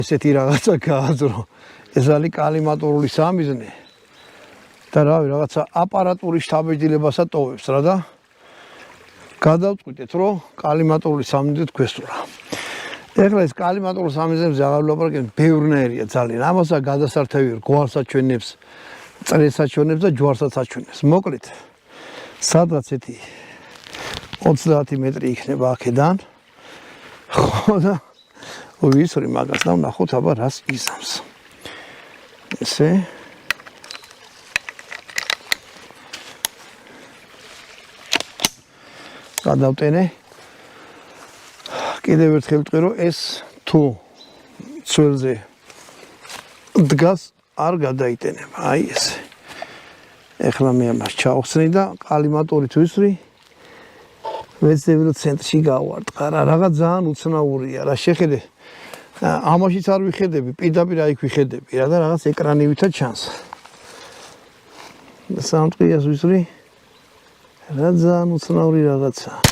ესეთი რაღაცა გააძრო. ეს არის კალიმატორული სამიზნე. და რავი, რაღაცა აპარატურის შთაბეჭდილებასა ტოვებს რა და გადავწყვიტეთ, რომ კალიმატორული სამიზნე გვესურა. ეხლა ეს კალიმატორულ სამიზნეებზე აღარ ვლაპარაკებ, ბევრნაირია ძალიან. ამასაც გადასართევი გვარს აჩვენებს, წრეს აჩვენებს და ჯვარსაც აჩვენებს. მოკლედ, სადღაც ეთი 30 მეტრი იქნება აქედან. ხო და ვისური მაგას და ვნახოთ აბა რას იზამს. ესე გადავტენე. კიდევ ერთხელ ვიტყვი, რომ ეს თუ ცველზე დგას არ გადაიტენება. აი ესე. ეხლა მე ამას ჩავხსნი და კალიმატორით ვისვრი. ვეცდები რომ ცენტრში გავვარტყა რა. რაღაც ძალიან უცნაურია რა. შეხედე. ამაშიც არ ვიხედები, პირდაპირ აიქ ვიხედები რა და რაღაც ეკრანივითაც ჩანს. სამწყიას ვისვრი. რა ძალიან უცნაური რაღაცაა.